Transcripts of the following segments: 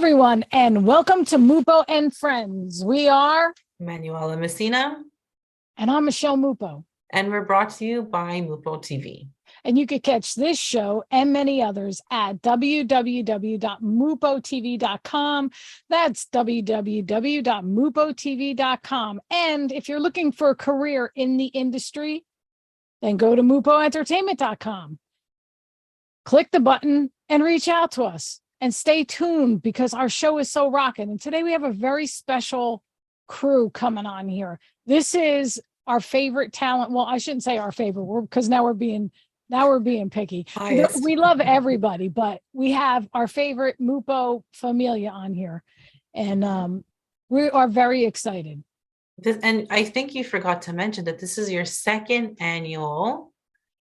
everyone, and welcome to MUPO and Friends. We are Manuela Messina, and I'm Michelle MUPO. and we're brought to you by MUPO TV. And you can catch this show and many others at www.mupotv.com. That's www.mupotv.com. And if you're looking for a career in the industry, then go to mupoentertainment.com. Click the button and reach out to us. And stay tuned because our show is so rocking. And today we have a very special crew coming on here. This is our favorite talent. Well, I shouldn't say our favorite, because now we're being picky. We love everybody, but we have our favorite MUPO Familia on here, and we are very excited. And I think you forgot to mention that this is your second annual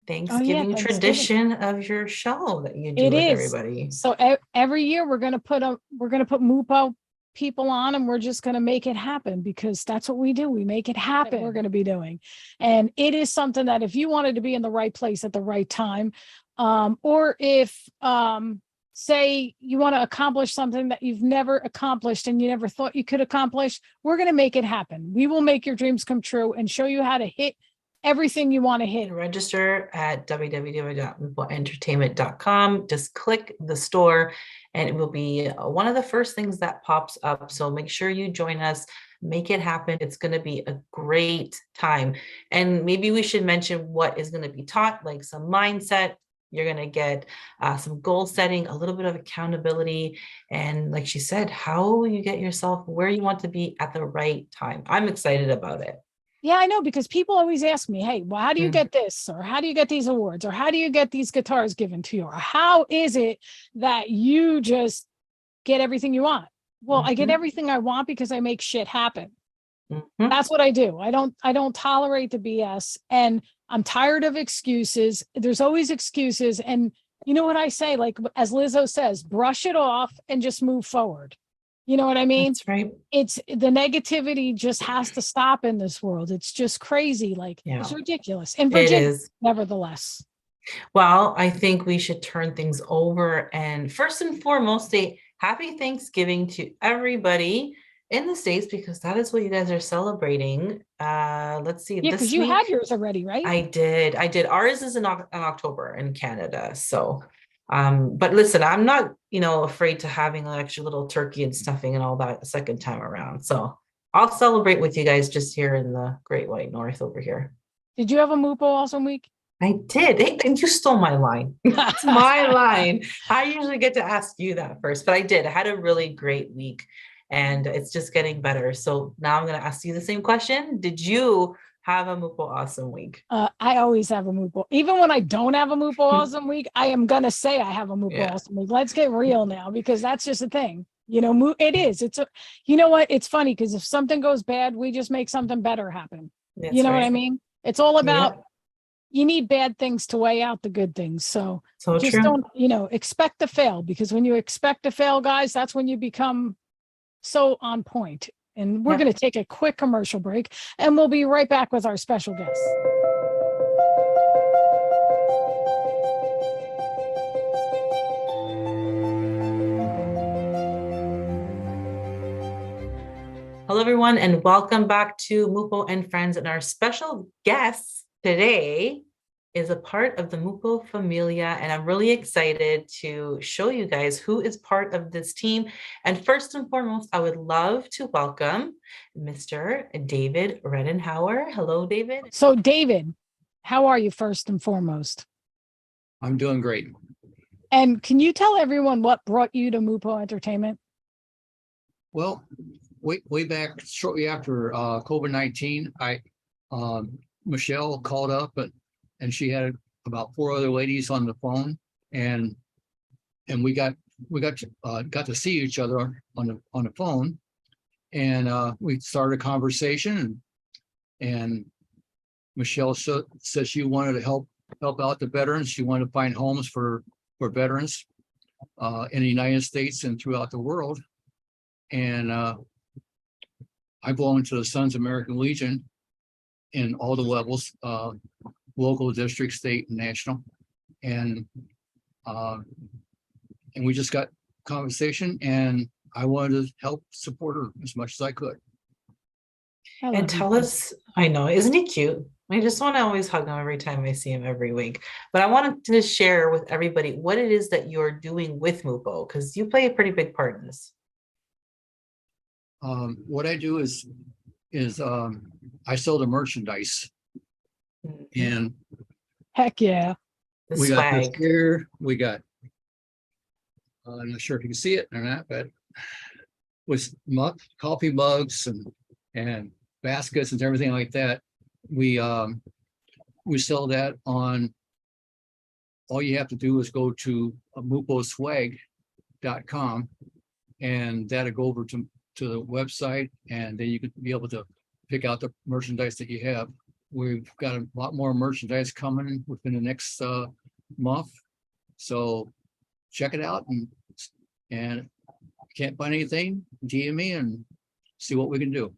Thanksgiving tradition of your show that you do with everybody. So every year we're gonna put MUPO people on, and we're just gonna make it happen because that's what we do. We make it happen. We're gonna be doing, and it is something that if you wanted to be in the right place at the right time, or if say you want to accomplish something that you've never accomplished and you never thought you could accomplish, we're gonna make it happen. We will make your dreams come true and show you how to hit everything you want to hit. Register at www.mupoentertainment.com. Just click the store and it will be one of the first things that pops up. So make sure you join us, make it happen. It's going to be a great time. And maybe we should mention what is going to be taught, like some mindset. You're going to get some goal setting, a little bit of accountability. And like she said, how you get yourself where you want to be at the right time. I'm excited about it. Yeah, I know, because people always ask me, hey, well, how do you get this? Or how do you get these awards? Or how do you get these guitars given to you? Or how is it that you just get everything you want? Well, I get everything I want because I make shit happen. That's what I do. I don't tolerate the BS. And I'm tired of excuses. There's always excuses. And you know what I say? Like, as Lizzo says, brush it off and just move forward. You know what I mean? That's right. It's the negativity just has to stop in this world. It's just crazy. Like, it's ridiculous. In Virginia, nevertheless. Well, I think we should turn things over. And first and foremost, say happy Thanksgiving to everybody in the States, because that is what you guys are celebrating. Let's see. Yeah, because you had yours already, right? I did. Ours is in October in Canada. So but listen, I'm not, afraid to having an extra little turkey and stuffing and all that a second time around. So I'll celebrate with you guys just here in the Great White North over here. Did you have a MUPO Awesome Week? I did. Hey, you stole my line. It's my line. I usually get to ask you that first, but I did. I had a really great week and it's just getting better. So now I'm going to ask you the same question. Did you have a MUPO Awesome Week? I always have a MUPO. Even when I don't have a MUPO Awesome Week, I am going to say I have a MUPO Awesome Week. Let's get real now, because that's just a thing. It is. You know what? It's funny because if something goes bad, we just make something better happen. That's what I mean? It's all about, you need bad things to weigh out the good things. So just don't, expect to fail, because when you expect to fail, guys, that's when you become so on point. And we're going to take a quick commercial break, and we'll be right back with our special guest. Hello, everyone, and welcome back to MUPO and Friends. And our special guest today is a part of the MUPO Familia, and I'm really excited to show you guys who is part of this team. And first and foremost, I would love to welcome Mr. David Redenhauer. Hello, David. So, David, how are you first and foremost? I'm doing great. And can you tell everyone what brought you to MUPO Entertainment? Well, way back shortly after COVID-19, Michelle called up, and she had about 4 other ladies on the phone, and we got to see each other on the phone, and we started a conversation, and Michelle said she wanted to help out the veterans. She wanted to find homes for veterans in the United States and throughout the world, and I belong to the Sons of American Legion in all the levels. Local, district, state, and national, and we just got conversation, and I wanted to help support her as much as I could. I love And you tell guys. us, I know, isn't he cute? I just want to always hug him every time I see him every week. But I wanted to share with everybody what it is that you're doing with MUPO, because you play a pretty big part in this. What I do is I sell the merchandise, and Heck yeah. The we got this swag. here. We got, I'm not sure if you can see it or not, but with coffee mugs and baskets and everything like that. We sell that on. All you have to do is go to muposwag.com, and that'll go over to the website, and then you could be able to pick out the merchandise that you have. We've got a lot more merchandise coming within the next month, so check it out, and can't find anything, DM me and see what we can do.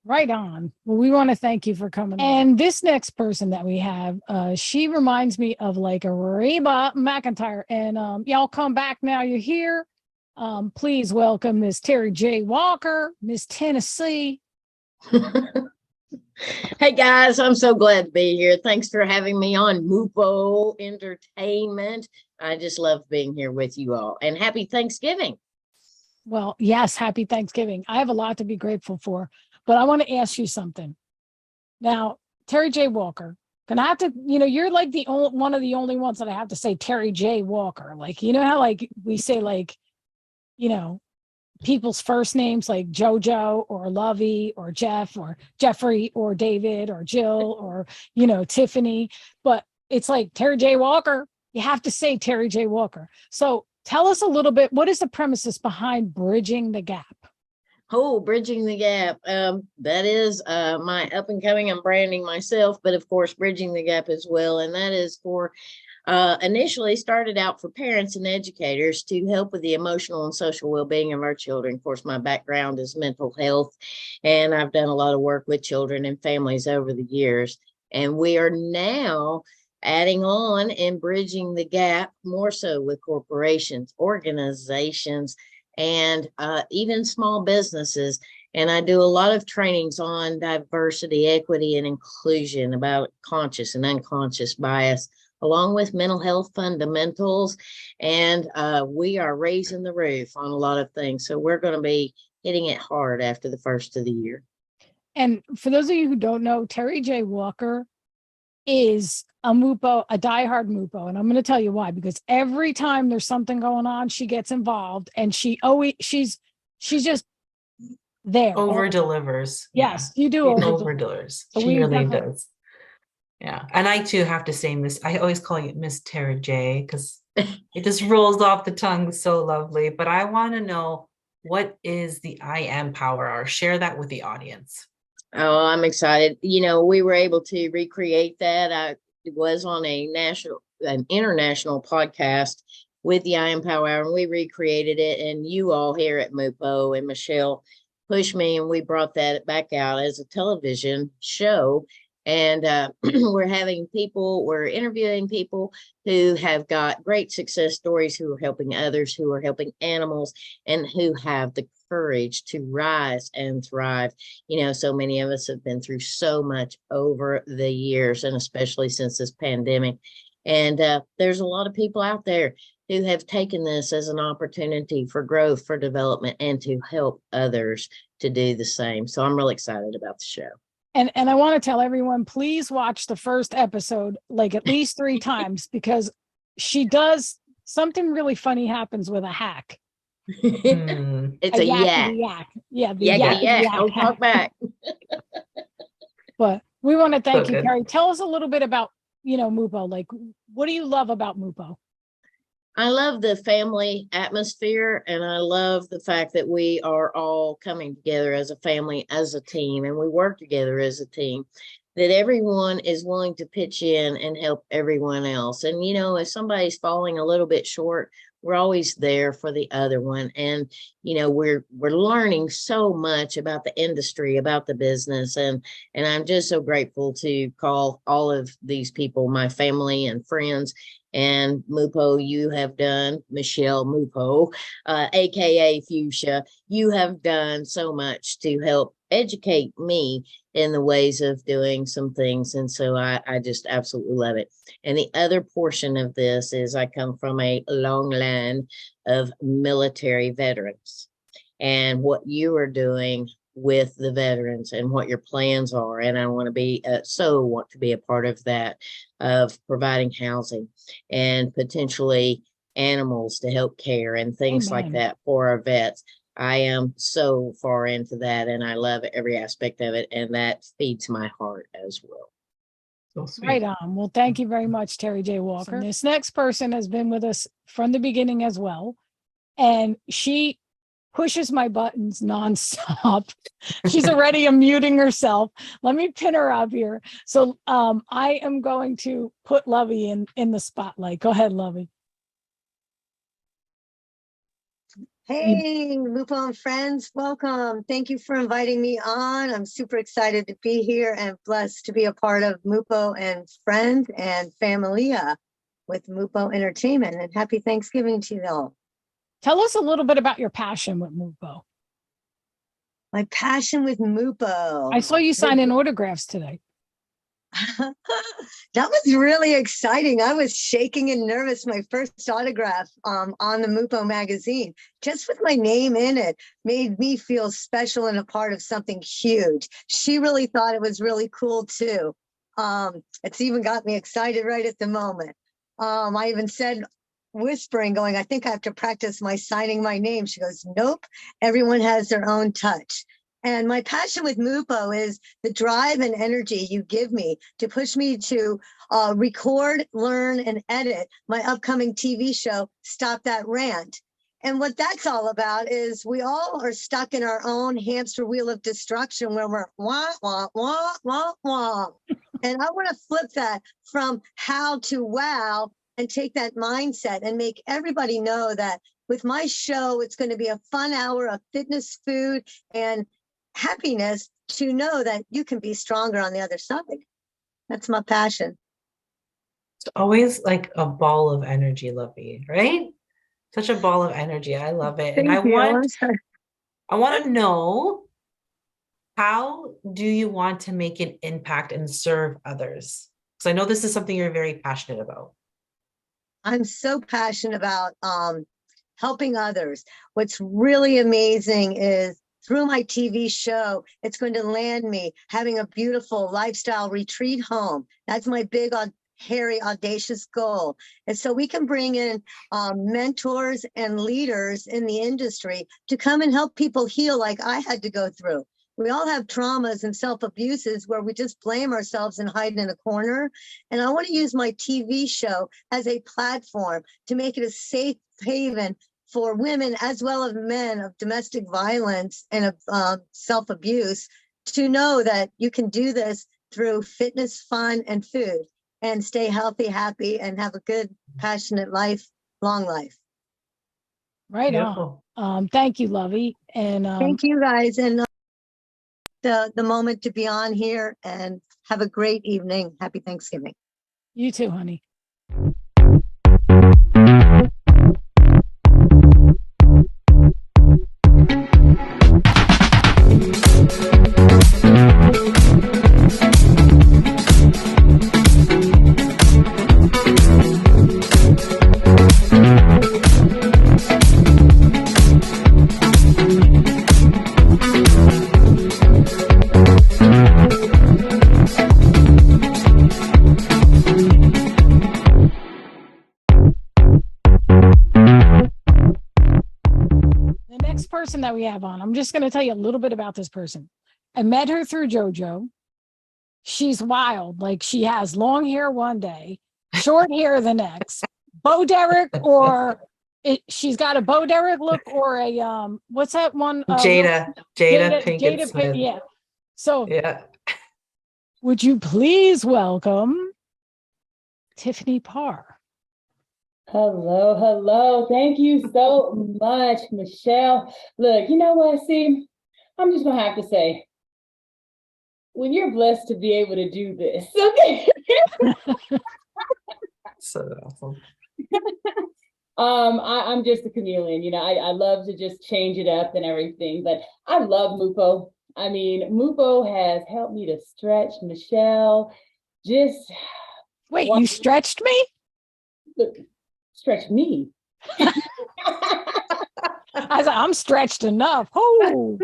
Right on. Well, we want to thank you for coming. And this next person that we have, she reminds me of like a Reba McIntyre. And y'all come back now. You're here. Please welcome Miss Terry J. Walker, Miss Tennessee. Hey guys, I'm so glad to be here. Thanks for having me on MUPO Entertainment. I just love being here with you all, and happy Thanksgiving. Well, yes, happy Thanksgiving. I have a lot to be grateful for, but I want to ask you something. Now, Terry J. Walker, can I have to, you're like one of the only ones that I have to say Terry J. Walker. Like, you know how like we say like, people's first names like Jojo or Lovey or Jeff or Jeffrey or David or Jill or, Tiffany, but it's like Terry J. Walker. You have to say Terry J. Walker. So tell us a little bit, what is the premises behind Bridging the Gap? Oh, Bridging the Gap. That is my up and coming. I'm branding myself, but of course, Bridging the Gap as well. And that is for initially started out for parents and educators to help with the emotional and social well-being of our children. Of course, my background is mental health, and I've done a lot of work with children and families over the years. And we are now adding on and bridging the gap more so with corporations, organizations, and even small businesses. And I do a lot of trainings on diversity, equity, and inclusion about conscious and unconscious bias, along with mental health fundamentals. And we are raising the roof on a lot of things. So we're going to be hitting it hard after the first of the year. And for those of you who don't know, Terry J. Walker is a MUPO, a diehard MUPO. And I'm going to tell you why, because every time there's something going on, she gets involved, and she's just there. Over delivers. Yes, you do over delivers. So she really does. Yeah. And I too have to say I always call you Miss Tara J, because it just rolls off the tongue so lovely. But I want to know, what is the I Am Power Hour? Share that with the audience. Oh, I'm excited. We were able to recreate that. I was on an international podcast with the I Am Power Hour, and we recreated it. And you all here at MUPO and Michelle pushed me, and we brought that back out as a television show. And we're interviewing people who have got great success stories, who are helping others, who are helping animals, and who have the courage to rise and thrive. So many of us have been through so much over the years, and especially since this pandemic. And there's a lot of people out there who have taken this as an opportunity for growth, for development, and to help others to do the same. So I'm really excited about the show. And I want to tell everyone, please watch the first episode like at least 3 times, because she does something really funny happens with a hack. It's a yak. Yeah, the yak. Don't talk back. But we want to thank So you, good. Carrie. Tell us a little bit about, MUPO. Like, what do you love about MUPO? I love the family atmosphere, and I love the fact that we are all coming together as a family, as a team, and we work together as a team, that everyone is willing to pitch in and help everyone else. And, if somebody's falling a little bit short, we're always there for the other one. And, you know, we're learning so much about the industry, about the business. And I'm just so grateful to call all of these people, my family and friends. And MUPO, you have done, Michelle MUPO, AKA Fuchsia, you have done so much to help educate me in the ways of doing some things. And so I just absolutely love it. And the other portion of this is I come from a long line of military veterans, and what you are doing with the veterans and what your plans are. And I want to be want to be a part of that, of providing housing and potentially animals to help care and things like Amen. that for our vets. I am so far into that, and I love every aspect of it, and that feeds my heart as well. So sweet. Right on. Well, thank you very much, Terry J. Walker. This next person has been with us from the beginning as well, and she pushes my buttons nonstop. She's already unmuting herself. Let me pin her up here. So I am going to put Lovey in the spotlight. Go ahead, Lovey. Hey, MUPO and friends, welcome. Thank you for inviting me on. I'm super excited to be here and blessed to be a part of MUPO and Friends and Familia with MUPO Entertainment. And happy Thanksgiving to you all. Tell us a little bit about your passion with MUPO. My passion with MUPO. I saw you signing autographs today. That was really exciting. I was shaking and nervous. My first autograph on the MUPO magazine, just with my name in it, made me feel special and a part of something huge. She really thought it was really cool too. It's even got me excited right at the moment. I even said, whispering, going, I think I have to practice my signing my name. She goes, nope, everyone has their own touch. And my passion with MUPO is the drive and energy you give me to push me to record, learn, and edit my upcoming TV show, Stop That Rant. And what that's all about is we all are stuck in our own hamster wheel of destruction where we're wah, wah, wah, wah, wah. And I want to flip that from how to wow and take that mindset and make everybody know that with my show, it's going to be a fun hour of fitness, food, and happiness to know that you can be stronger on the other side. That's my passion. It's always like a ball of energy, Lovey, right? Such a ball of energy. I love it. And Thank you. I want to know, how do you want to make an impact and serve others? Because I know this is something you're very passionate about. I'm so passionate about helping others. What's really amazing is through my TV show, it's going to land me having a beautiful lifestyle retreat home. That's my big, hairy, audacious goal. And so we can bring in mentors and leaders in the industry to come and help people heal like I had to go through. We all have traumas and self-abuses where we just blame ourselves and hide in a corner. And I want to use my TV show as a platform to make it a safe haven for women as well as men of domestic violence and of self-abuse to know that you can do this through fitness, fun, and food and stay healthy, happy, and have a good, passionate life, long life. Right Beautiful. on. Thank you, Lovey. And Thank you guys. And the moment to be on here, and have a great evening. Happy Thanksgiving. you too, honey. Person that we have on, I'm just going to tell you a little bit about this person. I met her through JoJo. She's wild. Like, she has long hair one day, short hair the next. Bo Derek, or she's got a Bo Derek look, or a what's that one? Jada Pinkett Smith. Yeah. So yeah. Would you please welcome Tiffany Parr? Hello, hello. Thank you so much, Michelle. Look, you know what? See, I'm just gonna have to say, when you're blessed to be able to do this, okay. So awesome. I'm just a chameleon, I love to just change it up and everything, but I love MUPO. I mean, MUPO has helped me to stretch Michelle, just Wait, you stretched me? stretch me. I was like, I'm stretched enough. Oh,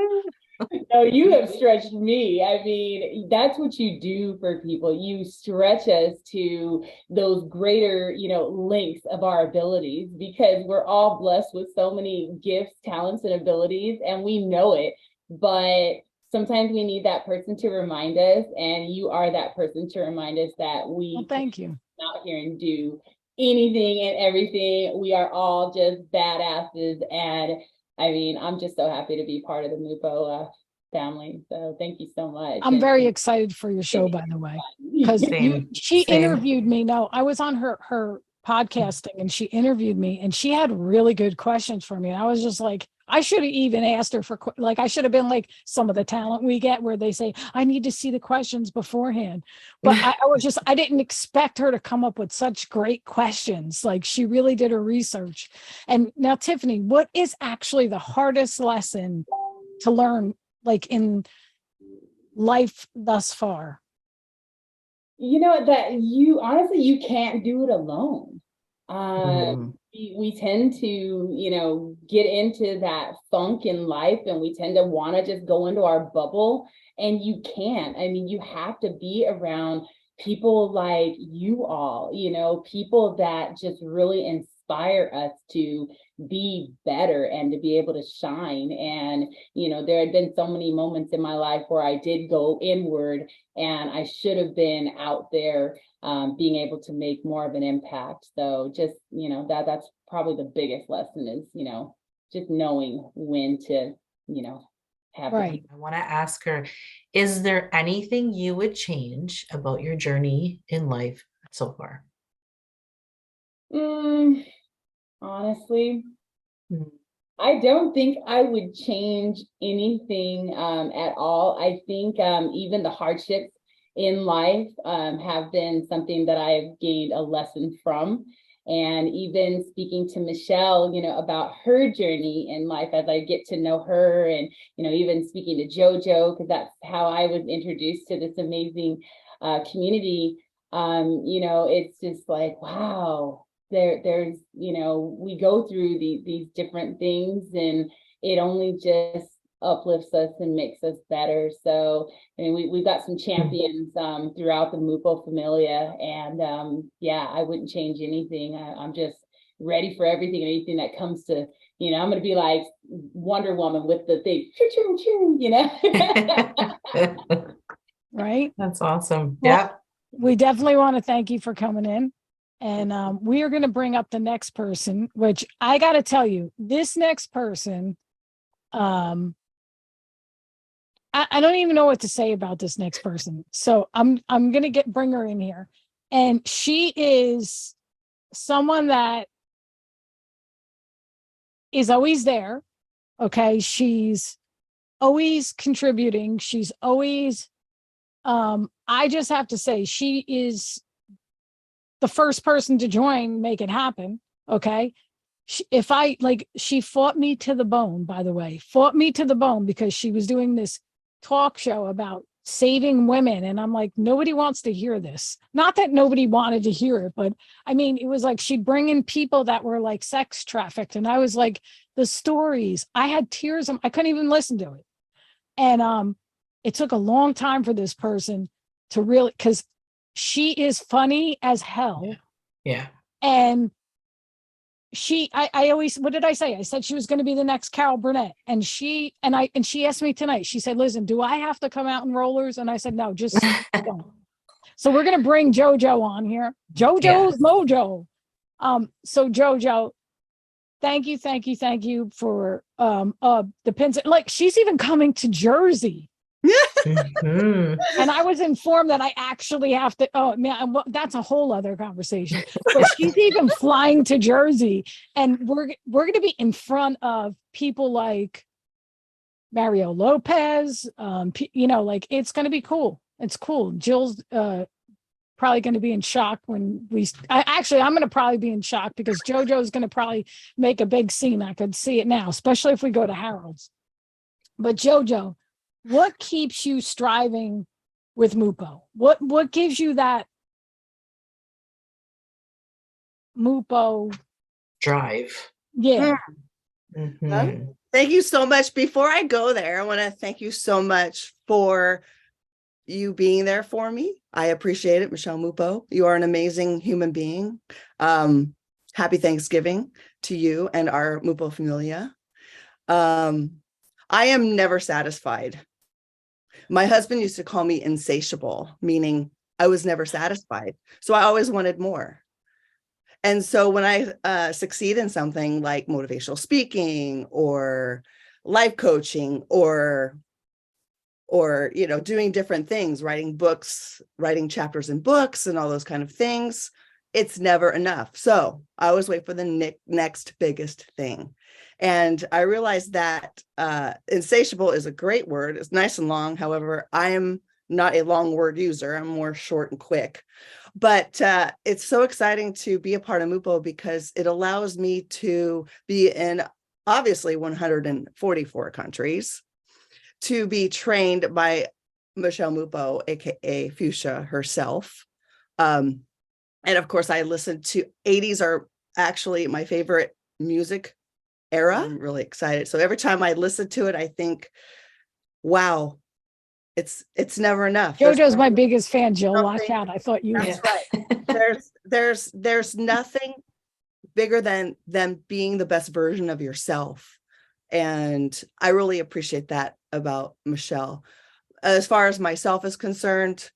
No, you have stretched me. I mean, that's what you do for people. You stretch us to those greater, lengths of our abilities because we're all blessed with so many gifts, talents, and abilities, and we know it. But sometimes we need that person to remind us, and you are that person to remind us that we well, thank you. come out here and do anything and everything. We are all just badasses, and I mean, I'm just so happy to be part of the MUPO family. So thank you so much. I'm And very excited for your show, by the way, because Same, she same. interviewed me. No, I was on her podcasting and she interviewed me and she had really good questions for me. And I was just like, I should have even asked her for like, I should have been like some of the talent we get where they say, I need to see the questions beforehand. But I didn't expect her to come up with such great questions. Like she really did her research. And now, Tiffany, what is actually the hardest lesson to learn, like in life thus far? that you honestly, you can't do it alone. Mhm. We tend to, get into that funk in life and we tend to want to just go into our bubble, and you can't. I mean, you have to be around people like you all, people that just really inspire us to be better and to be able to shine. And, there had been so many moments in my life where I did go inward and I should have been out there being able to make more of an impact. So just, that's probably the biggest lesson is, just knowing when to, have Right. I want to ask her, is there anything you would change about your journey in life so far? Honestly, Mhm. I don't think I would change anything at all. I think even the hardships in life have been something that I've gained a lesson from. And even speaking to Michelle, about her journey in life as I get to know her, and even speaking to JoJo, because that's how I was introduced to this amazing community. It's just like, wow, there's we go through these different things, and it only just uplifts us and makes us better. So I mean, we've got some champions throughout the MUPO Familia, and yeah, I wouldn't change anything. I'm just ready for everything and anything that comes to, I'm gonna be like Wonder Woman with the thing, choo, choo, Right. That's awesome. Well, Yeah. we definitely want to thank you for coming in. And we are going to bring up the next person, which I got to tell you, this next person, I don't even know what to say about this next person. So I'm going to bring her in here. And she is someone that is always there. Okay. She's always contributing. She's always, I just have to say, she is the first person to join, make it happen. Okay. She fought me to the bone, by the way, fought me to the bone because she was doing this talk show about saving women. And I'm like, nobody wants to hear this. Not that nobody wanted to hear it, but I mean, it was like she'd bring in people that were like sex trafficked. And I was like, the stories, I had tears. I couldn't even listen to it. And it took a long time for this person to really, because she is funny as hell. Yeah. And I always, what did I say? I said she was going to be the next Carol Burnett. And she asked me tonight, she said, listen, do I have to come out in rollers? And I said, no, just don't. So we're going to bring JoJo on here. JoJo's Mojo. So JoJo, thank you for the pins. Like she's even coming to Jersey. Mhm. And I was informed that I actually have to, oh man, well, that's a whole other conversation. But she's even flying to Jersey, and we're going to be in front of people like Mario Lopez. Like it's going to be cool. It's cool. Jill's probably going to be in shock when I'm going to probably be in shock because JoJo's going to probably make a big scene. I could see it now, especially if we go to Harold's. But JoJo, what keeps you striving with MUPO? What gives you that MUPO Drive. Yeah. Mhm. Thank you so much. Before I go there, I want to thank you so much for you being there for me. I appreciate it, Michelle MUPO. You are an amazing human being. Happy Thanksgiving to you and our MUPO Familia. I am never satisfied. My husband used to call me insatiable, meaning I was never satisfied. So I always wanted more. And so when I succeed in something like motivational speaking or life coaching or doing different things, writing books, writing chapters in books and all those kind of things, it's never enough. So I always wait for the next biggest thing. And I realized that insatiable is a great word. It's nice and long. However, I am not a long word user. I'm more short and quick. But it's so exciting to be a part of MUPO because it allows me to be in obviously 144 countries, to be trained by Michelle MUPO, aka Fuchsia herself. And of course, I listen to 80s are actually my favorite music era. I'm really excited. So every time I listen to it, I think, wow, it's never enough. JoJo's my biggest fan, Jill. Watch something- out. I thought you That's right. There's nothing bigger than being the best version of yourself. And I really appreciate that about Michelle. As far as myself is concerned,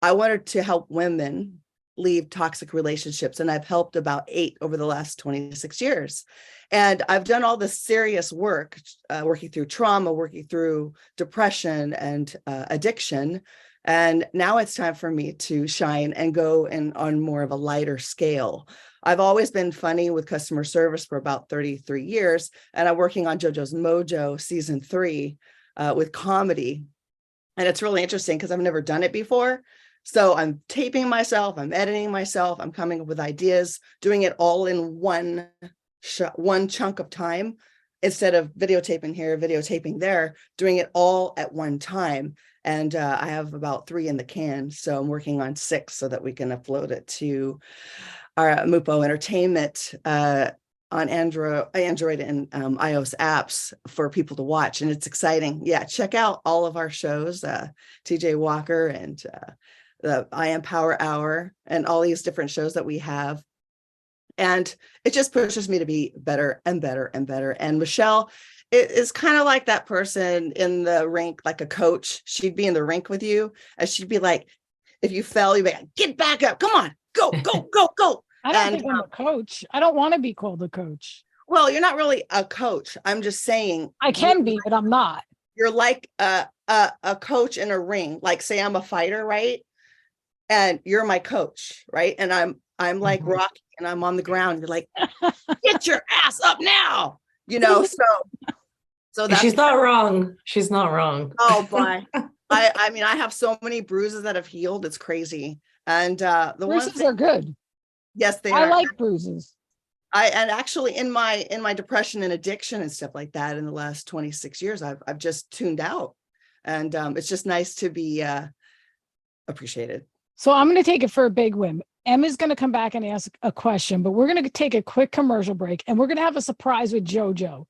I wanted to help women leave toxic relationships, and I've helped about 8 over the last 26 years. And I've done all this serious work, working through trauma, working through depression and addiction. And now it's time for me to shine and go on more of a lighter scale. I've always been funny with customer service for about 33 years, and I'm working on JoJo's Mojo season 3 with comedy. And it's really interesting because I've never done it before. So I'm taping myself, I'm editing myself, I'm coming up with ideas, doing it all in one chunk of time, instead of videotaping here, videotaping there, doing it all at one time. And I have about 3 in the can. So I'm working on 6 so that we can upload it to our MUPO Entertainment on Android and iOS apps for people to watch. And it's exciting. Yeah, check out all of our shows, TJ Walker and the I Am Power Hour and all these different shows that we have. And it just pushes me to be better and better and better. And Michelle is kind of like that person in the rink, like a coach. She'd be in the rink with you and she'd be like, if you fell, you'd be like, get back up. Come on, go, go, go, go. I don't think I'm a coach. I don't want to be called a coach. Well, you're not really a coach. I'm just saying. I can be, but I'm not. You're like a coach in a ring. Like say I'm a fighter, right? And you're my coach, right? And I'm like Rocky and I'm on the ground. You're like, get your ass up now. So that's, she's not wrong. She's not wrong. oh boy. I mean, I have so many bruises that have healed. It's crazy. And the Bruises are good. Yes, they I are. like bruises. And actually in my depression and addiction and stuff like that in the last 26 years, I've just tuned out. And it's just nice to be appreciated. So I'm going to take it for a big win. Emma's going to come back and ask a question, but we're going to take a quick commercial break and we're going to have a surprise with JoJo.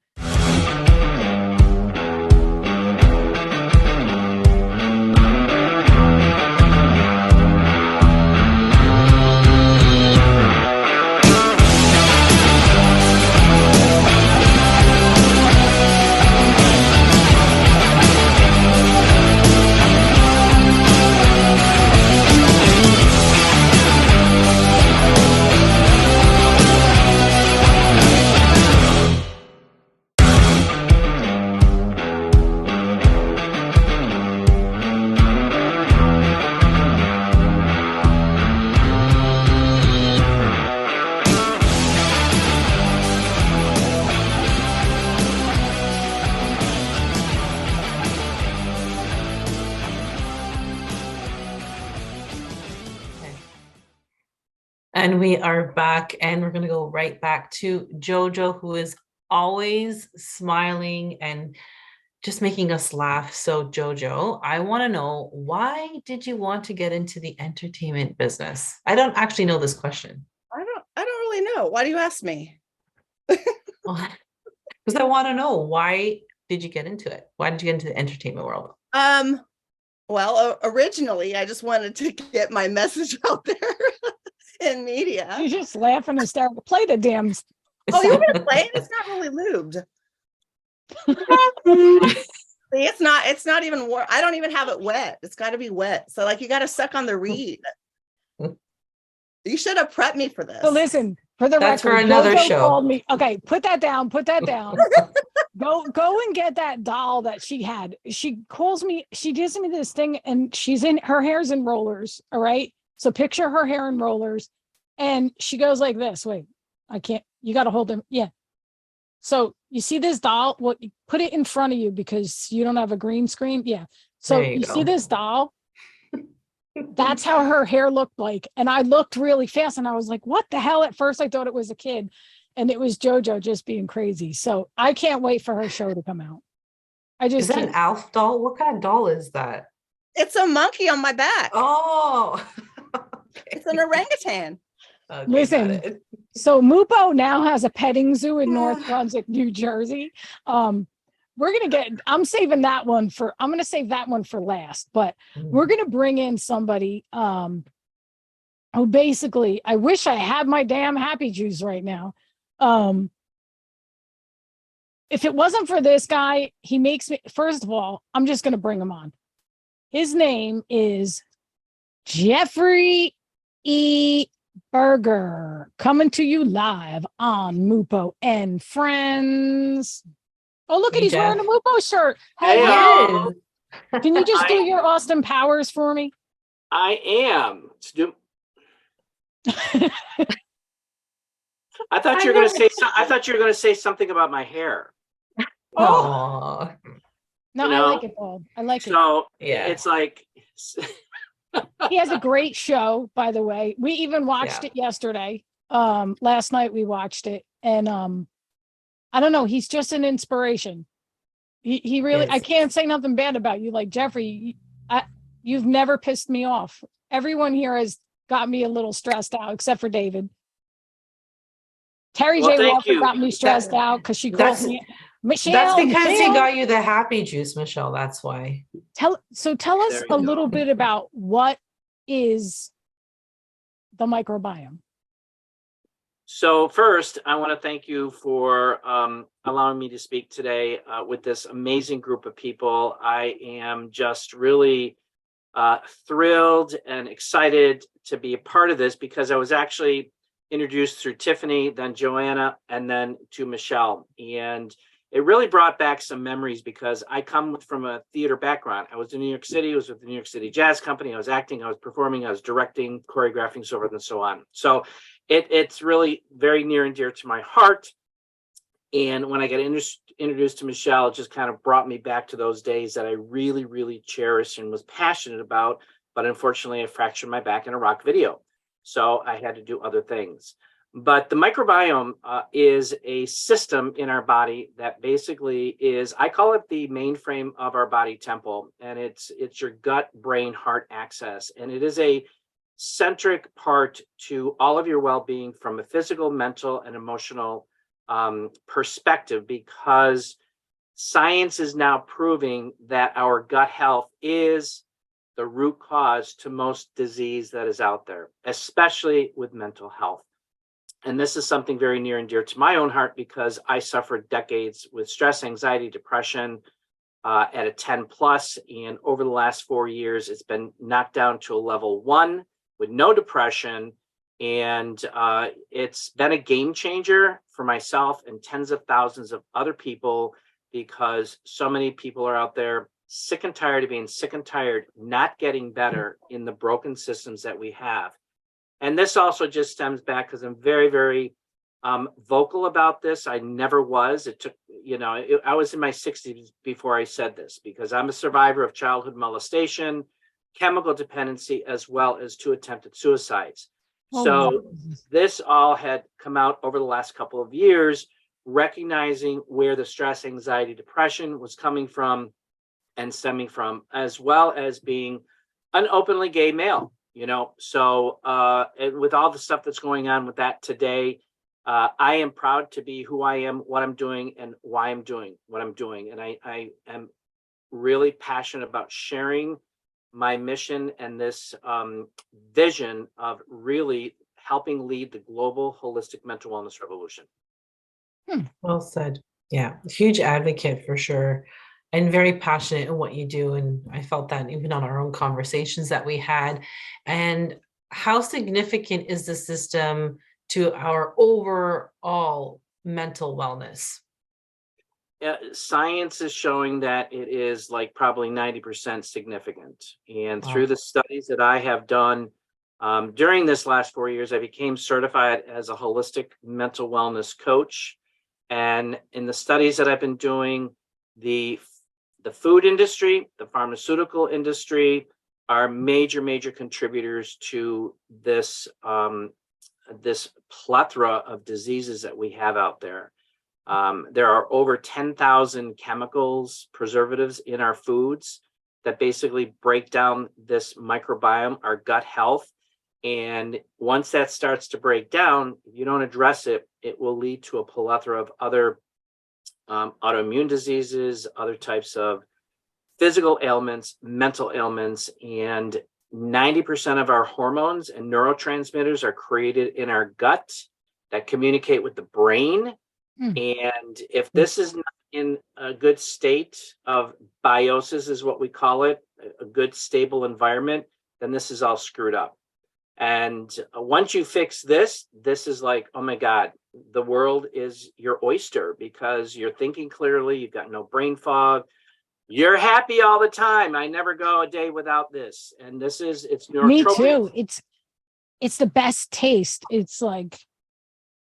And we are back, and we're going to go right back to JoJo, who is always smiling and just making us laugh. So, JoJo, I want to know, why did you want to get into the entertainment business? I don't actually know this question. I don't really know. Why do you ask me? Because I want to know, why did you get into it? Why did you get into the entertainment world? Well, originally I just wanted to get my message out there in media. She's just laughing hysterical. Play the damn. Oh, you want me to play it? It's not really lubed. See, it's not even warm. I don't even have it wet. It's got to be wet. So like you got to suck on the reed. You should have prepped me for this. So listen, for the That's record, for another JoJo show. called me. Okay, put that down. Put that down. Go and get that doll that she had. She calls me. She gives me this thing, and her hair's in rollers. All right. So picture her hair in rollers, and she goes like this. Wait, I can't. You got to hold them. Yeah. So you see this doll? Well, you put it in front of you because you don't have a green screen. Yeah. So There you you go. see this doll? That's how her hair looked like. And I looked really fast and I was like, what the hell? At first I thought it was a kid, and it was JoJo just being crazy. So I can't wait for her show to come out. I Is just that an can't. Alf doll? What kind of doll is that? It's a monkey on my back. Oh, It's an orangutan. okay, Listen. got it. So MUPO now has a petting zoo in North Brunswick, New Jersey. I'm saving that one I'm going to save that one for last, but we're going to bring in somebody who basically, I wish I had my damn happy juice right now. If it wasn't for this guy, he makes me, first of all, I'm just going to bring him on. His name is Jeffrey E. Burger, coming to you live on MUPO and Friends. Oh, look Hey, at, he's wearing a MUPO shirt. Hey, Hey, can you just do I- your Austin Powers for me? I am. I thought you were going to say. I thought you were going to say something about my hair. Oh, Aw. no, you I know, like it, Paul. I like it. So Yeah. it's like. He has a great show, by the way. We even watched Yeah. it yesterday. Last night we watched it, and I don't know, he's just an inspiration. He really, I Yes. can't say nothing bad about you. Like Jeffrey, you've never pissed me off. Everyone here has got me a little stressed out, except for David. Terry Well, J. thank Walker you. got me stressed out because she called That's me Michelle. that's because he Michelle. got you the happy juice, Michelle. That's why. Tell us There a you little go. bit about what is the microbiome. So first, I want to thank you for allowing me to speak today with this amazing group of people. I am just really thrilled and excited to be a part of this, because I was actually introduced through Tiffany, then Joanna, and then to Michelle. And it really brought back some memories, because I come from a theater background. I was in New York City. I was with the New York City Jazz Company. I was acting, I was performing, I was directing, choreographing, so forth and so on. So it's really very near and dear to my heart. And when I got introduced to Michelle, it just kind of brought me back to those days that I really, really cherished and was passionate about. But unfortunately, I fractured my back in a rock video, so I had to do other things. But the microbiome is a system in our body that basically is, I call it the mainframe of our body temple, and it's your gut, brain, heart axis, and it is a centric part to all of your well-being from a physical, mental, and emotional perspective, because science is now proving that our gut health is the root cause to most disease that is out there, especially with mental health. And this is something very near and dear to my own heart, because I suffered decades with stress, anxiety, depression at a 10 plus. And over the last 4 years, it's been knocked down to a level 1 with no depression. And it's been a game changer for myself and tens of thousands of other people, because so many people are out there sick and tired of being sick and tired, not getting better in the broken systems that we have. And this also just stems back because I'm very, very vocal about this. I never was. It took, I was in my 60s before I said this, because I'm a survivor of childhood molestation, chemical dependency, as well as 2 attempted suicides. Oh, So Jesus. this all had come out over the last couple of years, recognizing where the stress, anxiety, depression was coming from and stemming from, as well as being an openly gay male, So and with all the stuff that's going on with that today, I am proud to be who I am, what I'm doing, and why I'm doing what I'm doing. And I am really passionate about sharing my mission and this vision of really helping lead the global holistic mental wellness revolution. Well said. Yeah, huge advocate for sure, and very passionate in what you do. And I felt that even on our own conversations that we had. And how significant is the system to our overall mental wellness? Science is showing that it is like probably 90% significant. And Wow. through the studies that I have done during this last 4 years, I became certified as a holistic mental wellness coach. And in the studies that I've been doing, the food industry, the pharmaceutical industry are major contributors to this this plethora of diseases that we have out there. There are over 10,000 chemicals, preservatives in our foods that basically break down this microbiome, our gut health. And once that starts to break down, if you don't address it, it will lead to a plethora of other autoimmune diseases, other types of physical ailments, mental ailments, and 90% of our hormones and neurotransmitters are created in our gut that communicate with the brain. And if this is not in a good state of biosis, is what we call it, a good stable environment, then this is all screwed up. And once you fix this, this is like, oh my God, the world is your oyster because you're thinking clearly, you've got no brain fog, you're happy all the time. I never go a day without this. And it's Me neurotropic. too. It's the best taste. It's like,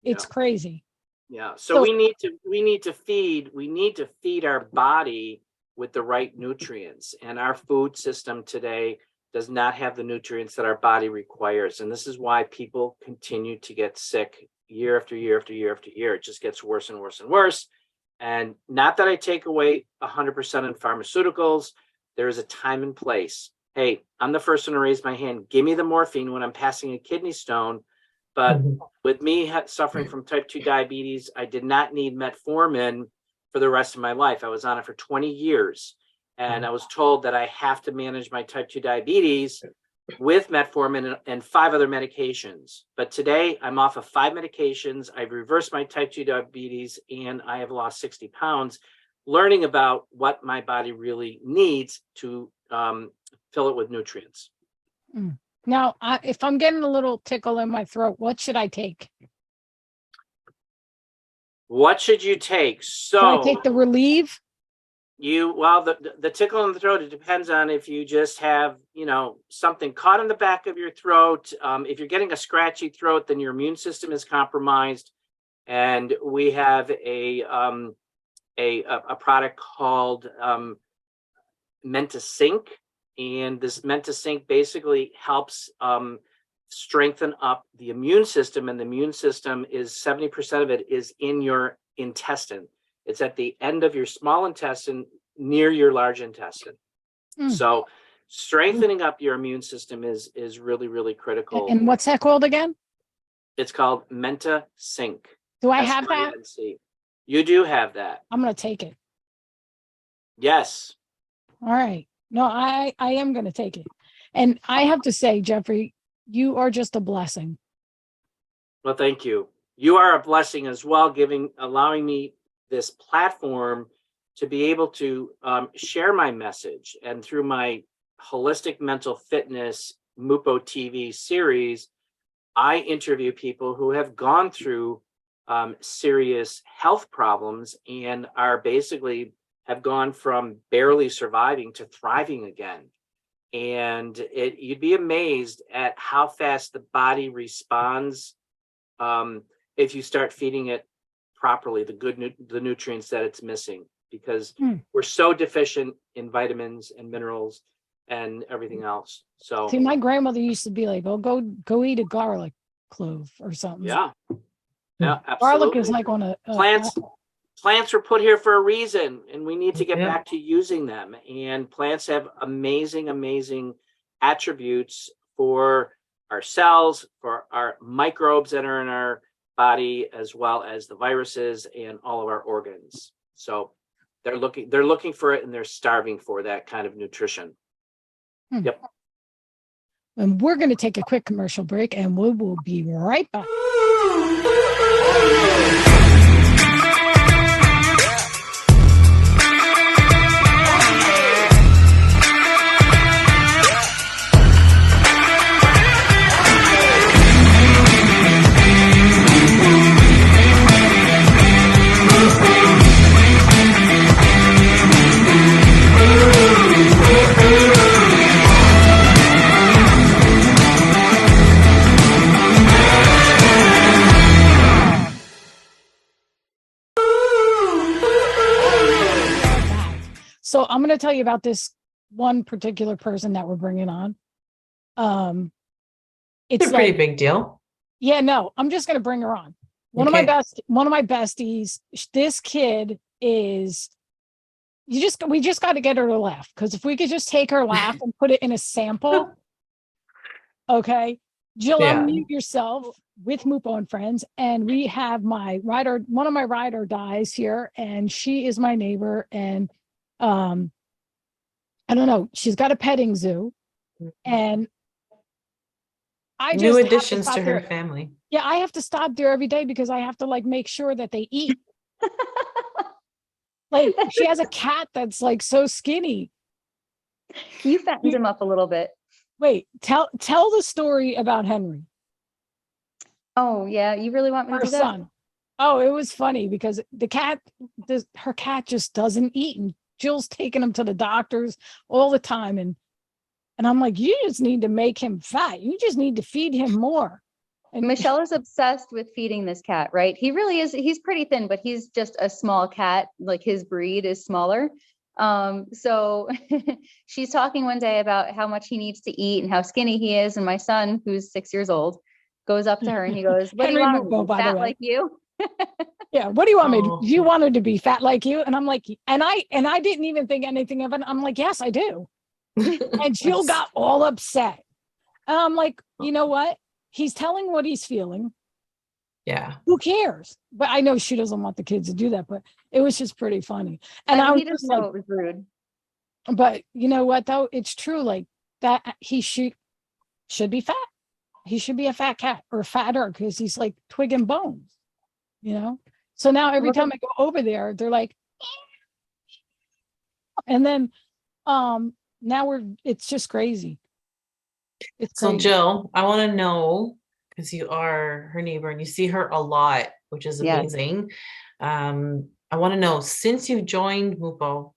it's Yeah. crazy. Yeah. So we need to feed our body with the right nutrients. And our food system today does not have the nutrients that our body requires. And this is why people continue to get sick year after year after year after year. It just gets worse and worse and worse. And not that I take away 100% in pharmaceuticals. There is a time and place. Hey, I'm the first one to raise my hand. Give me the morphine when I'm passing a kidney stone. But with me suffering from type 2 diabetes, I did not need metformin for the rest of my life. I was on it for 20 years. And I was told that I have to manage my type 2 diabetes with metformin and 5 other medications. But today I'm off of 5 medications. I've reversed my type 2 diabetes and I have lost 60 pounds, learning about what my body really needs to fill it with nutrients. Now, if I'm getting a little tickle in my throat, what should I take? What should you take? Should I take the Relieve? The tickle in the throat, it depends on if you just have, something caught in the back of your throat. If you're getting a scratchy throat, then your immune system is compromised. And we have a product called Mentasync. And this Mentasync basically helps strengthen up the immune system. And the immune system is 70% of it is in your intestine. It's at the end of your small intestine near your large intestine. So strengthening up your immune system is really, really critical. And what's that called again? It's called Mentasync. Do I have that? You do have that. I'm going to take it. Yes. All right. No, I am going to take it. And I have to say, Jeffrey, you are just a blessing. Well, thank you. You are a blessing as well, allowing me this platform to be able to share my message. And through my holistic mental fitness MUPO TV series, I interview people who have gone through serious health problems and are basically have gone from barely surviving to thriving again. And you'd be amazed at how fast the body responds if you start feeding it properly, the nutrients that it's missing, because we're so deficient in vitamins and minerals and everything else. So see, my grandmother used to be like, "Oh, go eat a garlic." clove or something. Yeah. Yeah, Garlic is absolutely. like on a Plants were put here for a reason, and we need to get Yeah. back to using them. And plants have amazing, amazing attributes for our cells, for our microbes that are in our body, as well as the viruses and all of our organs. So they're looking for it, and they're starving for that kind of nutrition. Yep. And we're going to take a quick commercial break, and we will be right back. So I'm going to tell you about this one particular person that we're bringing on. It's It's a pretty like, big deal. yeah, no, I'm just going to bring her on. One of my besties. This kid is, we just got to get her to laugh, because if we could just take her laugh and put it in a sample. Okay. Jill, Yeah. unmute yourself with MUPO and Friends. And we have one of my ride or dies here, and she is my neighbor. And I don't know, she's got a petting zoo, and I just New have to additions stop to her there. family. Yeah, I have to stop there every day because I have to like make sure that they eat. Like, she has a cat that's like so skinny. You fattened him up a little bit. Wait, tell the story about Henry, Oh yeah, you really want me to her do that? son. Oh, it was funny because her cat just doesn't eat, and Jill's taking him to the doctors all the time, and I'm like, you just need to make him fat. You just need to feed him more. And Michelle is obsessed with feeding this cat, right? He really is. He's pretty thin, but he's just a small cat. Like, his breed is smaller. So she's talking one day about how much he needs to eat and how skinny he is. And my son, who's 6 years old, goes up to her and he goes, "What do you Henry want? MUPO, Me, by the fat way. like you?" Yeah, what do you want me to Oh. do? You wanted to be fat like you? And I'm like, and I didn't even think anything of it. I'm like, yes, I do. And Jill got all upset. And I'm like, you know what? He's telling what he's feeling. Yeah. Who cares? But I know she doesn't want the kids to do that, but it was just pretty funny. And I was he just doesn't know like, it was rude. but you know what though? It's true. Like that, he should be fat. He should be a fat cat or fatter, because he's like twig and bones, you know? So now every time I go over there, they're like, and then now it's just crazy. It's So crazy. Jill, I want to know, because you are her neighbor and you see her a lot, which is Yes. amazing. I want to know, since you joined MUPO,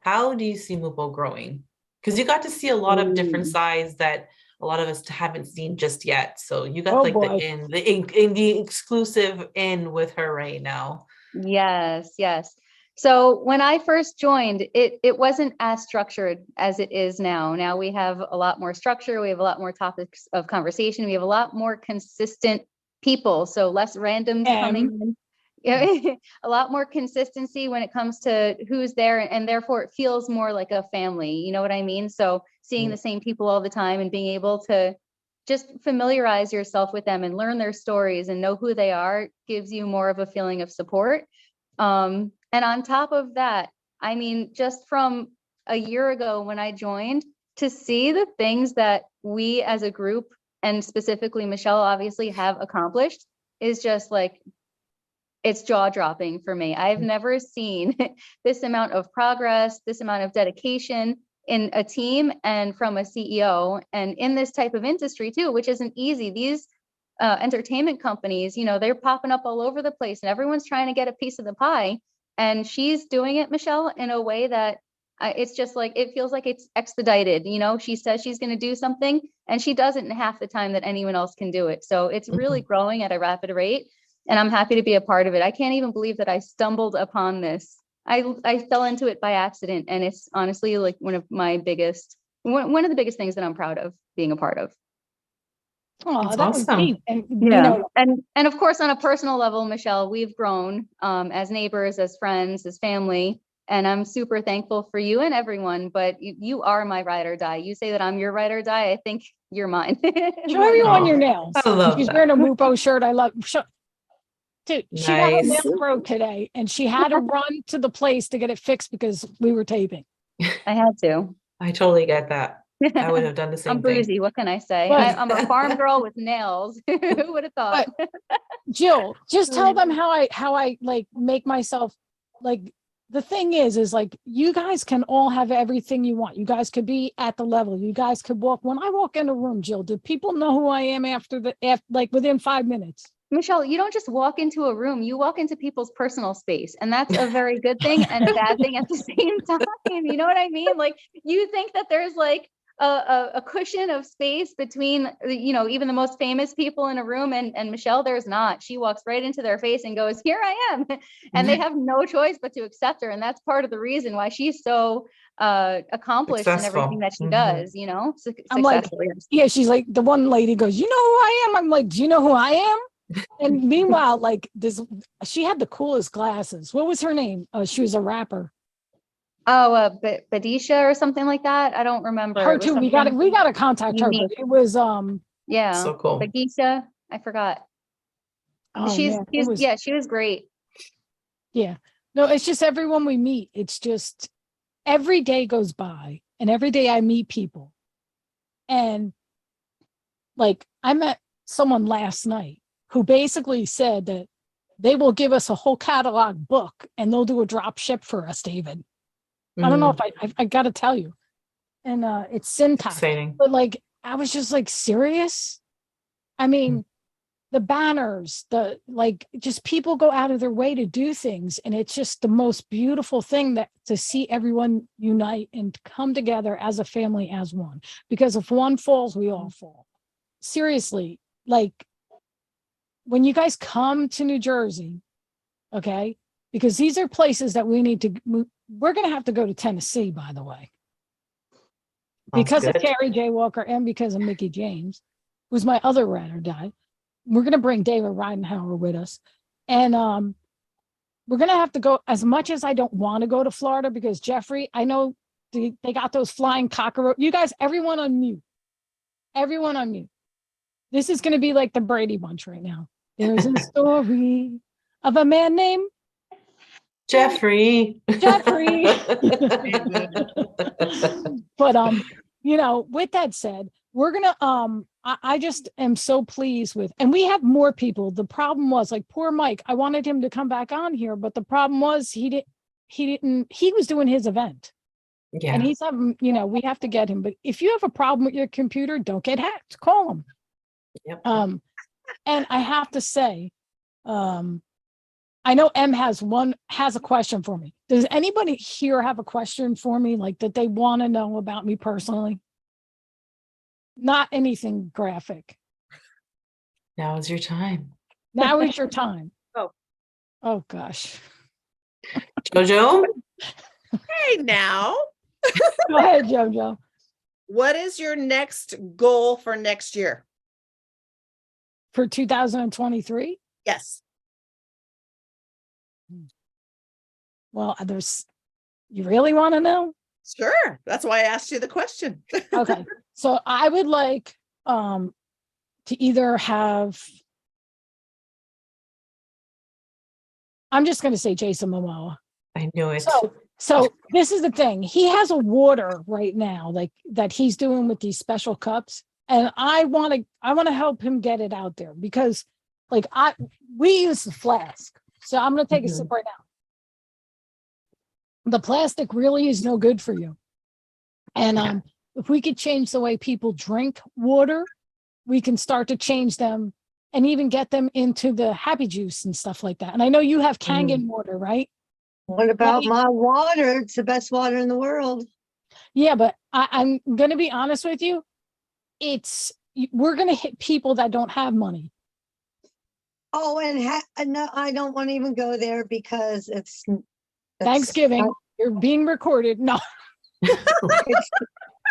how do you see MUPO growing? Because you got to see a lot of different sides that a lot of us haven't seen just yet. So you got Oh, like boy. the exclusive in with her right now. Yes, yes. So when I first joined, it wasn't as structured as it is now. Now we have a lot more structure. We have a lot more topics of conversation. We have a lot more consistent people. So less randoms coming in. Yeah, a lot more consistency when it comes to who's there, and therefore it feels more like a family. You know what I mean? So seeing the same people all the time and being able to just familiarize yourself with them and learn their stories and know who they are gives you more of a feeling of support. And on top of that, I mean, just from a year ago when I joined, to see the things that we as a group, and specifically Michelle, obviously have accomplished is just like, it's jaw-dropping for me. I've never seen this amount of progress, this amount of dedication in a team and from a CEO, and in this type of industry too, which isn't easy. These entertainment companies, you know, they're popping up all over the place and everyone's trying to get a piece of the pie. And she's doing it, Michelle, in a way that it's just like, it feels like it's expedited. You know, she says she's going to do something and she does it in half the time that anyone else can do it. So it's really growing at a rapid rate. And I'm happy to be a part of it. I can't even believe that I stumbled upon this. I fell into it by accident. And it's honestly like one of the biggest things that I'm proud of being a part of. Oh, That's that was awesome. deep. And Yeah. And of course, on a personal level, Michelle, we've grown as neighbors, as friends, as family. And I'm super thankful for you and everyone, but you are my ride or die. You say that I'm your ride or die. I think you're mine. show everyone Oh, your nails. I love She's that. wearing a MUPO shirt. I love. Dude, she got her Nice. nails broke today, and she had to run to the place to get it fixed because we were taping. I had to. I totally get that. I would have done the same I'm thing. bougie. What can I say? But- I'm a farm girl with nails. Who would have thought? Jill, just tell them how I like make myself like. The thing is like you guys can all have everything you want. You guys could be at the level. You guys could walk. When I walk in a room, Jill, do people know who I am after like within 5 minutes? Michelle, you don't just walk into a room, you walk into people's personal space. And that's a very good thing and a bad thing at the same time. You know what I mean? Like you think that there's like a cushion of space between, even the most famous people in a room and Michelle, there's not. She walks right into their face and goes, here I am. And they have no choice but to accept her. And that's part of the reason why she's so accomplished in everything that she does, I'm like, yeah, she's like, the one lady goes, you know who I am? I'm like, do you know who I am? And meanwhile, like she had the coolest glasses. What was her name? She was a rapper. Oh, Badisha or something like that. I don't remember. Her too. We got to contact her. But it was yeah. So cool. Badisha. I forgot. Oh, she was great. Yeah. No, it's just everyone we meet. It's just every day goes by and every day I meet people. And like I met someone last night who basically said that they will give us a whole catalog book and they'll do a drop ship for us, David. I don't know if I got to tell you. And it's syntax. Exciting. But like, I was just like, serious? I mean, the banners, just people go out of their way to do things. And it's just the most beautiful thing to see everyone unite and come together as a family, as one. Because if one falls, we all fall. Seriously, like, when you guys come to New Jersey, okay, because these are places that we need to move. We're going to have to go to Tennessee, by the way, because of Carrie J. Walker and because of Mickey James, who's my other ride or die. We're going to bring David Ridenhour with us. And we're going to have to go, as much as I don't want to go to Florida, because Jeffrey, I know they got those flying cockroach. You guys, everyone on mute. Everyone on mute. This is going to be like the Brady Bunch right now. There's a story of a man named Jeffrey. But with that said, we're gonna I just am so pleased with, and we have more people. The problem was like poor Mike. I wanted him to come back on here, but the problem was he was doing his event. Yeah. And he's having, we have to get him. But if you have a problem with your computer, don't get hacked. Call him. Yep. And I have to say, I know M has a question for me. Does anybody here have a question for me, like that they want to know about me personally? Not anything graphic. Now is your time. Now is your time. Oh gosh. Jojo? Hey now. Go ahead, Jojo. What is your next goal for next year? For 2023? Yes. Well, you really want to know? Sure. That's why I asked you the question. Okay. So I would like to either have, I'm just going to say Jason Momoa. I knew it. So this is the thing. He has a water right now, like that he's doing with these special cups. And I want to help him get it out there because like we use the flask. So I'm going to take a sip right now. The plastic really is no good for you. And if we could change the way people drink water, we can start to change them and even get them into the happy juice and stuff like that. And I know you have Kangen water, right? What about my water? It's the best water in the world. Yeah, but I'm going to be honest with you. We're going to hit people that don't have money. Oh, and no, I don't want to even go there because it's Thanksgiving. You're being recorded. No.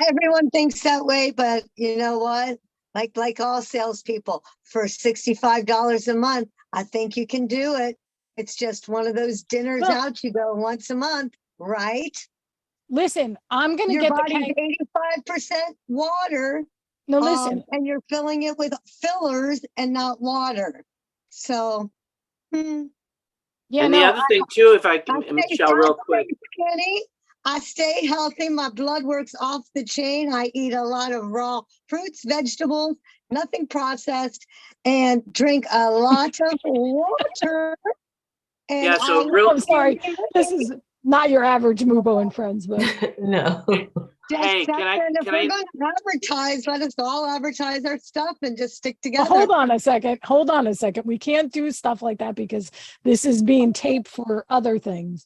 Everyone thinks that way, but you know what? like all salespeople, for $65 a month, I think you can do it. It's just one of those dinners Well- out you go once a month, right? Listen, I'm gonna Your get the body's keg. 85% water, No, listen, and you're filling it with fillers and not water. So, yeah, And the no, other thing too, if I I can, stay, Michelle, real quick. skinny. I stay healthy. My blood works off the chain. I eat a lot of raw fruits, vegetables, nothing processed, and drink a lot of water. And Yeah, so real- I'm sorry. This is not your average MUPO and friends, but No. just Hey, can I- saying, if can we're I- going to advertise, let us all advertise our stuff and just stick but together. hold on a second. Hold on a second. We can't do stuff like that because this is being taped for other things.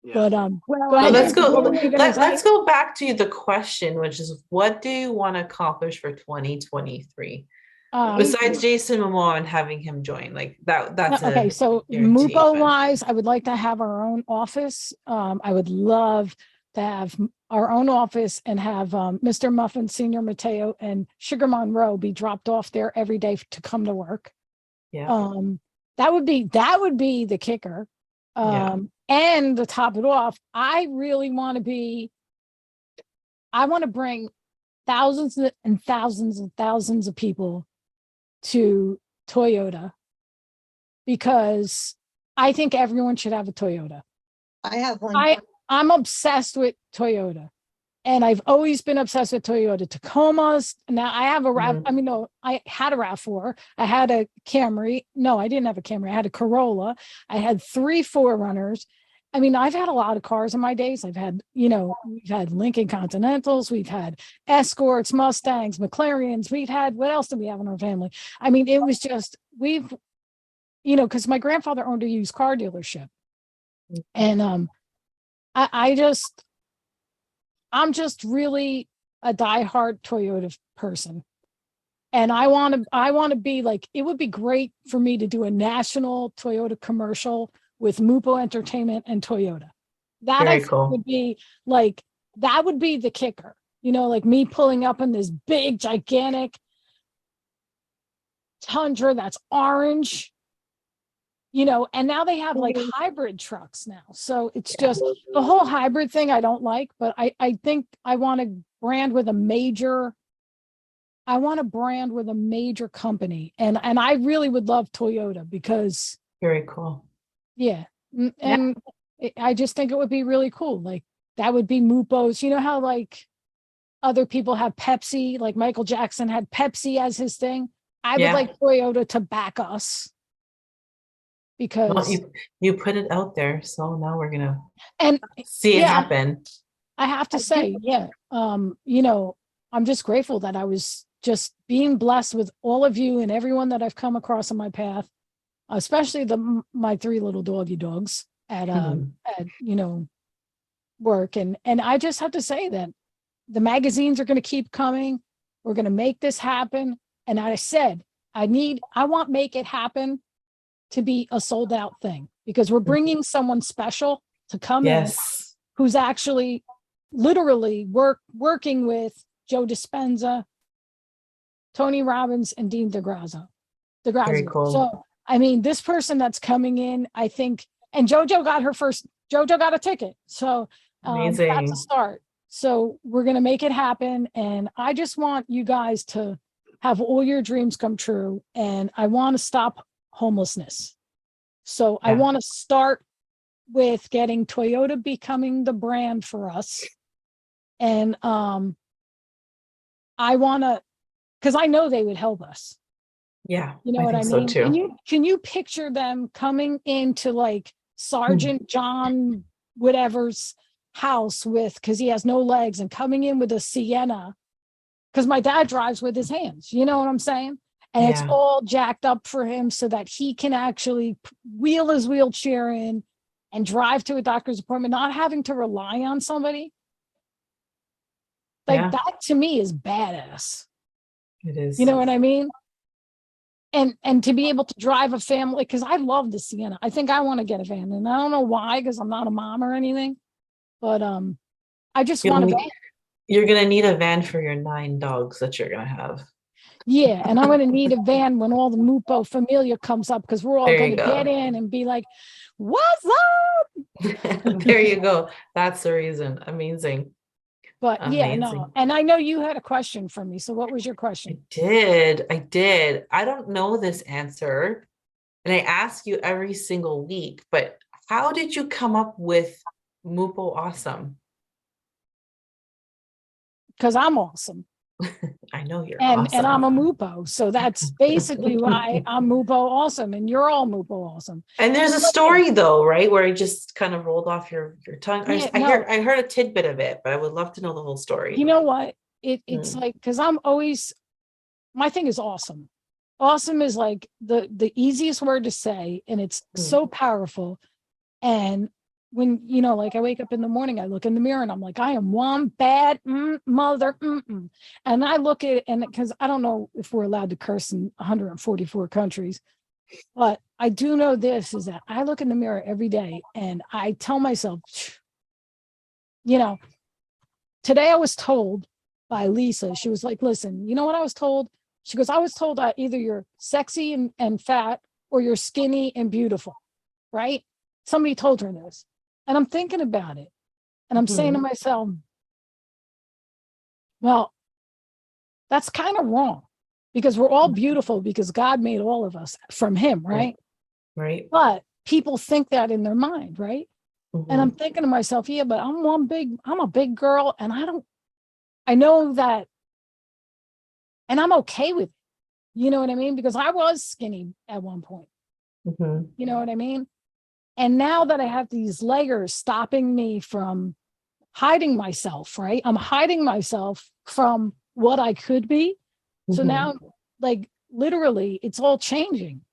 Yeah. But Well, go ahead. Let's go. What were you gonna say? Let's go back to the question, which is, what do you want to accomplish for 2023? Besides Jason Momoa and having him join, like that's okay, a so guarantee, MUPO but- wise, I would like to have our own office. I would love to have our own office and have Mr. Muffin, Senior Mateo, and Sugar Monroe be dropped off there every day to come to work. Yeah. That would be the kicker. Yeah. And to top it off, I want to bring thousands and thousands and thousands of people to Toyota, because I think everyone should have a Toyota. I have one. I'm obsessed with Toyota, and I've always been obsessed with Toyota Tacomas. Now I have a RAV. I mean, no, I had a RAV4. I had a Camry. No, I didn't have a Camry. I had a Corolla. I had 3 4Runners. I mean, I've had a lot of cars in my days. I've had, we've had Lincoln Continentals, we've had Escorts, Mustangs, McLarens. We've had, what else did we have in our family? I mean, it was just, because my grandfather owned a used car dealership. And I'm just really a diehard Toyota person. And I want to be like, it would be great for me to do a national Toyota commercial with MUPO Entertainment and Toyota. That Very I think cool. would be like, that would be the kicker. Like me pulling up in this big, gigantic Tundra that's orange, and now they have like hybrid trucks now. So it's just the whole hybrid thing I don't like, but I think I want to brand with a major company. And I really would love Toyota because Very cool. and I just think it would be really cool. Like that would be MUPO's, how like other people have Pepsi, like Michael Jackson had Pepsi as his thing. I would like Toyota to back us. Because Well, you put it out there, so now we're gonna and see it happen. I have to say, I'm just grateful that I was just being blessed with all of you and everyone that I've come across on my path, especially my 3 little doggy dogs at work. And I just have to say that the magazines are going to keep coming. We're going to make this happen. And I said, I want Make It Happen to be a sold out thing, because we're bringing someone special to come in who's actually literally working with Joe Dispenza, Tony Robbins, and Dean DeGrazia. Very cool. So, I mean, this person that's coming in, I think, and JoJo got a ticket. So that's a start. So we're going to make it happen. And I just want you guys to have all your dreams come true. And I want to stop homelessness. So I want to start with getting Toyota becoming the brand for us. And I want to, because I know they would help us. Yeah. You know what I so mean? too. Can you picture them coming into like Sergeant John whatever's house because he has no legs, and coming in with a Sienna, because my dad drives with his hands, you know what I'm saying? And it's all jacked up for him so that he can actually wheel his wheelchair in and drive to a doctor's appointment, not having to rely on somebody. Like that to me is badass. It is. You know what I mean? And to be able to drive a family, because I love the Sienna. I think I want to get a van, and I don't know why, because I'm not a mom or anything, but I just want to. You're gonna need a van for your 9 dogs that you're gonna have. Yeah, and I'm gonna need a van when all the MUPO Familia comes up, because we're all There you gonna get go. in and be like, "What's up?" There you go. That's the reason. Amazing. But yeah, no. Amazing. And I know you had a question for me. So what was your I question? did. I did. I don't know this answer. And I ask you every single week, but how did you come up with MUPO Awesome? Because I'm awesome. I know you're And awesome. I'm a MUPO. So that's basically why I'm MUPO awesome and you're all MUPO awesome. And there's a story though, right? Where it just kind of rolled off your tongue. Yeah, no. I heard a tidbit of it, but I would love to know the whole story. You know what? It's Mm, like, because I'm always, my thing is awesome. Awesome is like the easiest word to say, and it's mm, so powerful. And when, like I wake up in the morning, I look in the mirror and I'm like, I am one bad mother. And I look at it, and because I don't know if we're allowed to curse in 144 countries, but I do know this is that I look in the mirror every day and I tell myself, you know, today I was told by Lisa, she was like, listen, you know what I was told? She goes, I was told that either you're sexy and fat or you're skinny and beautiful, right? Somebody told her this. And I'm thinking about it. And I'm saying to mhm. myself, well, that's kind of wrong, because we're all beautiful because God made all of us from Him, right? Right. But people think that in their mind, right? And I'm Mhm. thinking to myself, yeah, but I'm a big girl, and I know that, and I'm okay with it. You know what I mean? Because I was skinny at one point. Mhm. You know what I mean? And now that I have these layers stopping me from hiding myself, right? I'm hiding myself from what I could be. So Mhm. now, like, literally, it's all changing,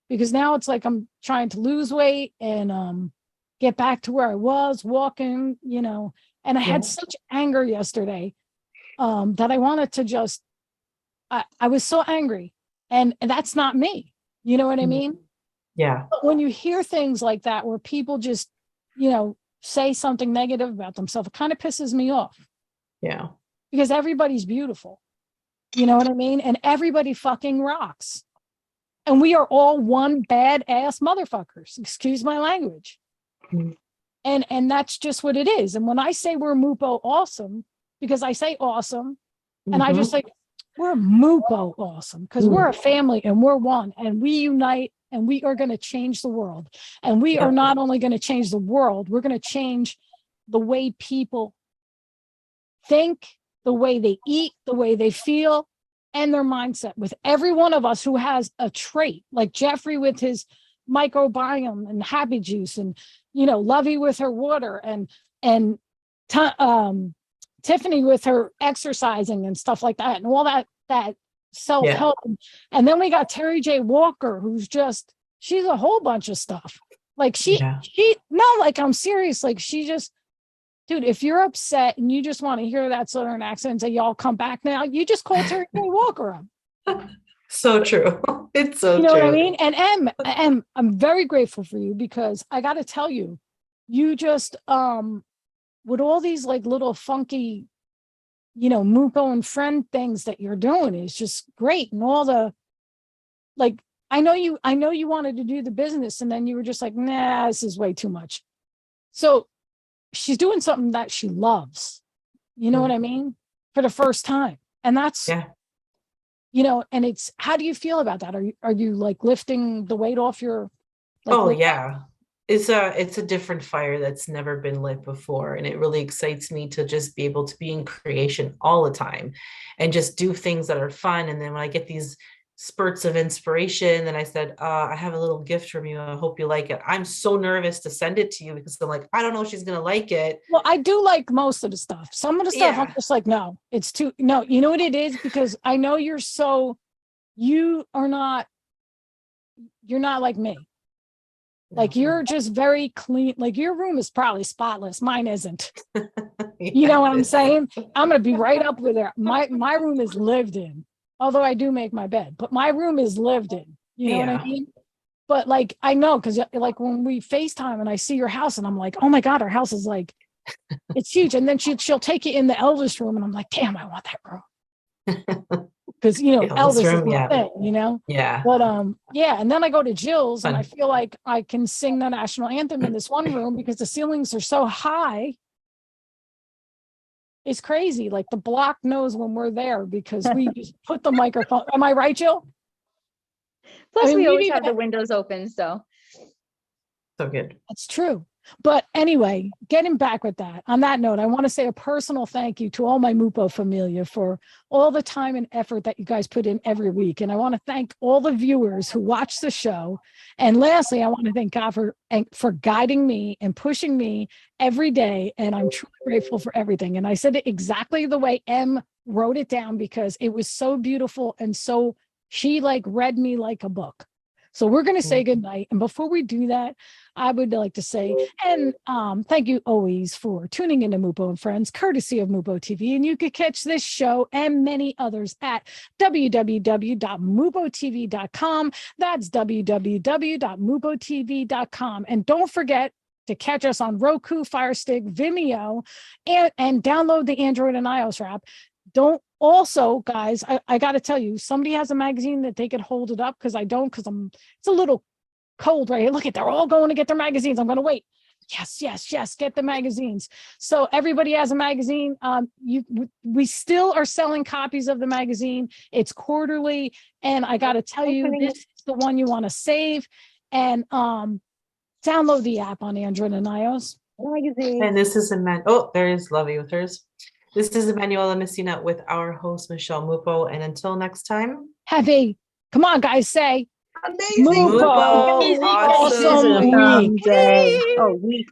because now it's like I'm trying to lose weight and get back to where I was walking, and I had Yeah. such anger yesterday that I wanted to just, I was so angry, and that's not me. You know what I Mm. mean? Yeah. But when you hear things like that, where people just, say something negative about themselves, it kind of pisses me off, Yeah. because everybody's beautiful. You know what I mean? And everybody fucking rocks. And we are all one badass motherfuckers. Excuse my language. Mm. And that's just what it is. And when I say we're MUPO awesome, because I say awesome, and I just Mhm. like, we're MUPO awesome, because we're a Mm. family and we're one, and we unite, and we are going to change the world. And we are Yep. not only going to change the world, we're going to change the way people think, the way they eat, the way they feel, and their mindset. With every one of us who has a trait, like Jeffrey with his microbiome and happy juice, and Lovey with her water, and Tiffany with her exercising and stuff like that, and all that Yeah. self-help. And then we got Terry J. Walker, who's just, she's a whole bunch of stuff. Like Yeah. no, like, I'm serious. Like, she just, dude, if you're upset and you just want to hear that Southern accent and say, y'all come back now, you just call Terry J. Walker up. So true. It's so You know what I true. mean? And M, I'm very grateful for you, because I got to tell you, you just, with all these like little funky, MUPO and friend things that you're doing is just great. And all the, like, I know you wanted to do the business, and then you were just like, nah, this is way too much. So she's doing something that she loves. You know what Mm. I mean? For the first time. And that's, Yeah. and it's, how do you feel about that? Are you like lifting the weight off your, like, Oh yeah. It's a different fire that's never been lit before. And it really excites me to just be able to be in creation all the time and just do things that are fun. And then when I get these spurts of inspiration, then I said, I have a little gift from you. I hope you like it. I'm so nervous to send it to you because I'm like, I don't know if she's gonna like it. well, I do like most of the stuff. Some of the stuff I'm Yeah. just like, no, it's too, no, you know what it is? Because I know you are not, you're not like me. Like, No. you're just very clean. Like, your room is probably spotless. Mine isn't. You Yeah, know what it I'm is. saying? I'm gonna be right up with her. My room is lived in. Although I do make my bed, but my room is lived in. You know what I Yeah. mean? But like, I know, because like when we FaceTime and I see your house, and I'm like, oh my God, our house is like, it's huge. And then she'll take you in the eldest room, and I'm like, damn, I want that room. because you know Yeah, this Elvis is room, my yeah. thing, you know. Yeah. But yeah, and then I go to Jill's and I Fun. feel like I can sing the national anthem in this one room because the ceilings are so high. It's crazy. Like the block knows when we're there because we just put the microphone. Am I right, Jill? Plus, mean, we we've always even have the windows open, so. So good. That's true. But anyway, getting back with that, on that note, I want to say a personal thank you to all my MUPO Familia for all the time and effort that you guys put in every week. And I want to thank all the viewers who watch the show. And lastly, I want to thank God for guiding me and pushing me every day. And I'm truly grateful for everything. And I said it exactly the way Em wrote it down because it was so beautiful. And so she like read me like a book. So we're going to say goodnight. And before we do that, I would like to say, and thank you always for tuning into MUPO and Friends, courtesy of MUPO TV. And you can catch this show and many others at www.mupotv.com. That's www.mupotv.com. And don't forget to catch us on Roku, Fire Stick, Vimeo, and download the Android and iOS app. Don't also, guys, I got to tell you, somebody has a magazine that they could hold it up because I don't, because it's a little cold right here. Look at, they're all going to get their magazines. I'm going to wait. Yes, yes, yes. Get the magazines. So everybody has a magazine. We still are selling copies of the magazine. It's quarterly. And I got to tell you, this is the one you want to save and download the app on Android and iOS. And this is there is Lovey with hers. This is Emanuela Messina with our host, Michelle MUPO. And until next time, Come on, guys, say Amazing. MUPO. MUPO. Awesome week. Day. Oh, week.